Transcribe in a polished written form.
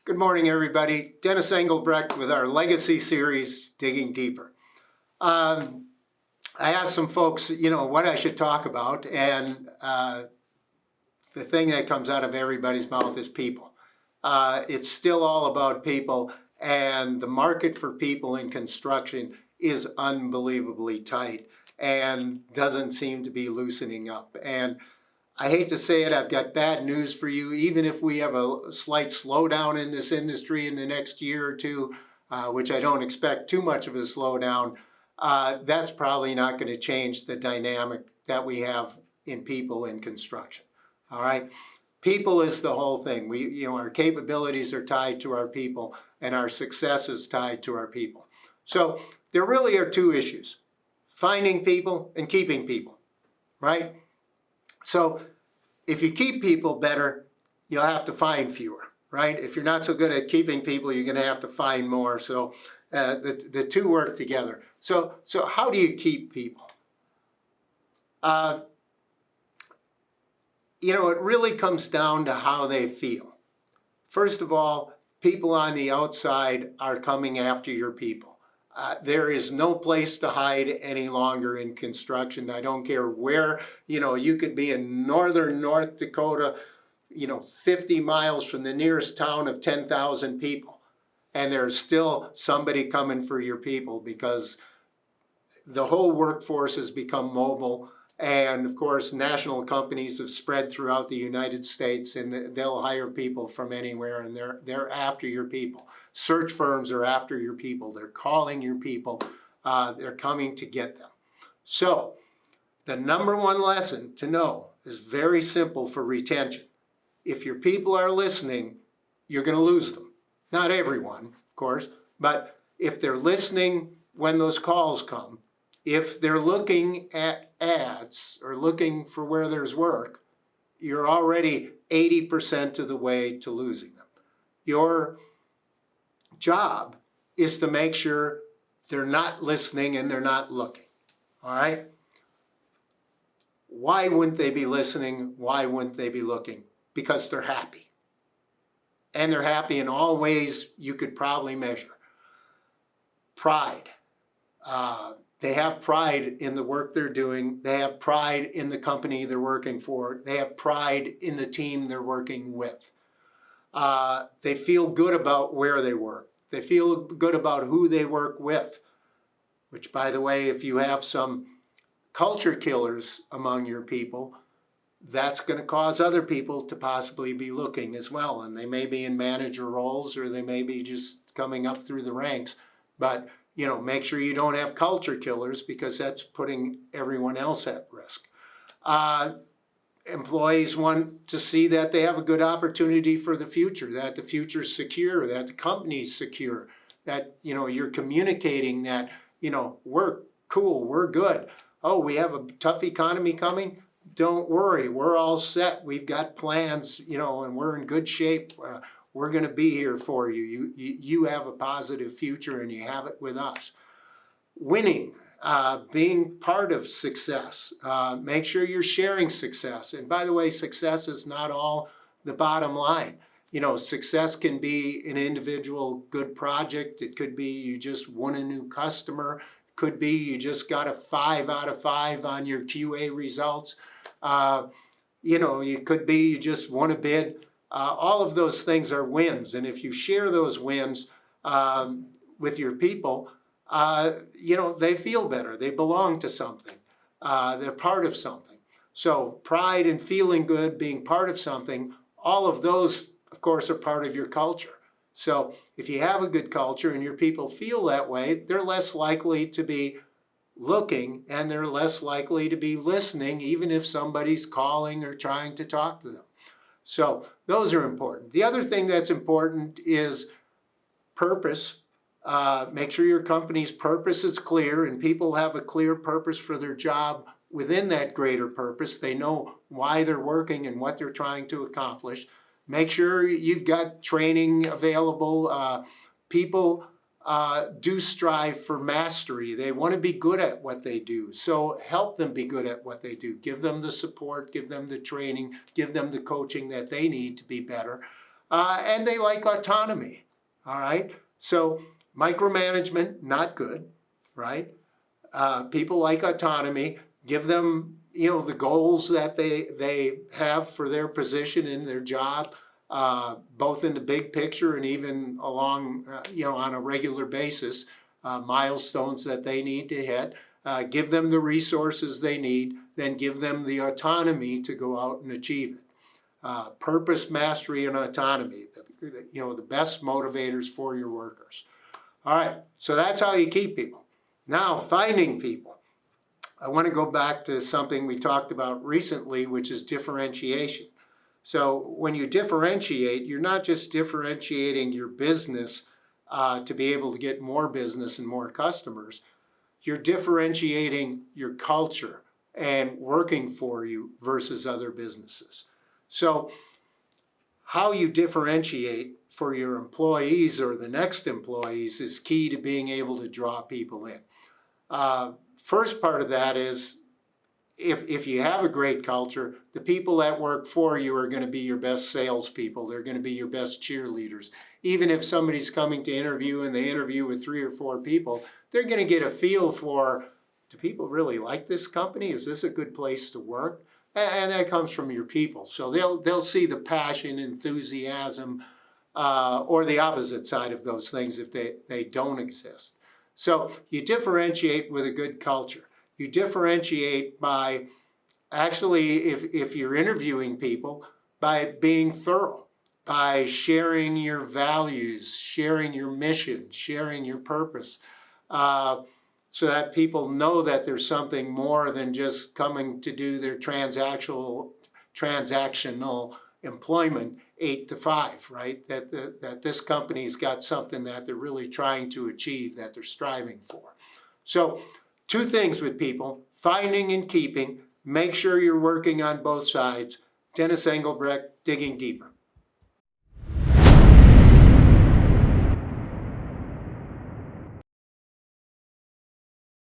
Good morning, everybody. Dennis Engelbrecht with our Legacy series, Digging Deeper. I asked some folks, what I should talk about, and the thing that comes out of everybody's mouth is people. It's still all about people, and the market for people in construction is unbelievably tight and doesn't seem to be loosening up. And I hate to say it, I've got bad news for you. Even if we have a slight slowdown in this industry in the next year or two, which I don't expect too much of a slowdown, that's probably not going to change the dynamic that we have in people in construction. All right? People is the whole thing. Our capabilities are tied to our people, and our success is tied to our people. So there really are two issues: finding people and keeping people, right? So if you keep people better, you'll have to find fewer, right? If you're not so good at keeping people, you're going to have to find more. So the two work together. So how do you keep people? It really comes down to how they feel. First of all, people on the outside are coming after your people. There is no place to hide any longer in construction. I don't care where, you could be in northern North Dakota, 50 miles from the nearest town of 10,000 people. And there's still somebody coming for your people because the whole workforce has become mobile. And of course, national companies have spread throughout the United States, and they'll hire people from anywhere, and they're after your people. Search firms are after your people. They're calling your people. They're coming to get them. So the number one lesson to know is very simple for retention. If your people are listening, you're going to lose them. Not everyone, of course, but if they're listening when those calls come, if they're looking at ads or looking for where there's work, you're already 80% of the way to losing them. Your job is to make sure they're not listening and they're not looking. All right? Why wouldn't they be listening? Why wouldn't they be looking? Because they're happy. And they're happy in all ways you could probably measure. Pride. They have pride in the work they're doing. They have pride in the company they're working for. They have pride in the team they're working with. They feel good about where they work. They feel good about who they work with, which, by the way, if you have some culture killers among your people, that's going to cause other people to possibly be looking as well. And they may be in manager roles, or they may be just coming up through the ranks. But make sure you don't have culture killers, because that's putting everyone else at risk. Employees want to see that they have a good opportunity for the future, that the future's secure, that the company's secure, that, you're communicating that, we're cool, we're good. Oh, we have a tough economy coming? Don't worry, we're all set. We've got plans, and we're in good shape. We're going to be here for you. You have a positive future, and you have it with us. Winning, being part of success. Make sure you're sharing success. And by the way, success is not all the bottom line. Success can be an individual good project. It could be you just won a new customer. It could be you just got a 5 out of 5 on your QA results. It could be you just won a bid. All of those things are wins. And if you share those wins with your people, they feel better. They belong to something. They're part of something. So pride and feeling good, being part of something, all of those, of course, are part of your culture. So if you have a good culture and your people feel that way, they're less likely to be looking, and they're less likely to be listening, even if somebody's calling or trying to talk to them. So those are important. The other thing that's important is purpose. Make sure your company's purpose is clear, and people have a clear purpose for their job within that greater purpose. They know why they're working and what they're trying to accomplish. Make sure you've got training available. People do strive for mastery. They want to be good at what they do. So help them be good at what they do. Give them the support, give them the training, give them the coaching that they need to be better. and they like autonomy, all right? So micromanagement, not good, right? People like autonomy. Give them, the goals that they have for their position in their job, both in the big picture and even along, on a regular basis, milestones that they need to hit. Give them the resources they need, then give them the autonomy to go out and achieve it. Purpose, mastery, and autonomy, the best motivators for your workers. All right, so that's how you keep people. Now, finding people. I want to go back to something we talked about recently, which is differentiation. So when you differentiate, you're not just differentiating your business to be able to get more business and more customers. You're differentiating your culture and working for you versus other businesses. So how you differentiate for your employees or the next employees is key to being able to draw people in. First part of that is if you have a great culture, the people that work for you are going to be your best salespeople. They're going to be your best cheerleaders. Even if somebody's coming to interview and they interview with 3 or 4 people, they're going to get a feel for, do people really like this company? Is this a good place to work? And that comes from your people. So they'll see the passion, enthusiasm, or the opposite side of those things if they don't exist. So you differentiate with a good culture. You differentiate by actually, if you're interviewing people, by being thorough, by sharing your values, sharing your mission, sharing your purpose, so that people know that there's something more than just coming to do their transactional employment 8 to 5, right? That this company's got something that they're really trying to achieve, that they're striving for. So 2 things with people: finding and keeping. Make sure you're working on both sides. Dennis Engelbrecht, Digging Deeper.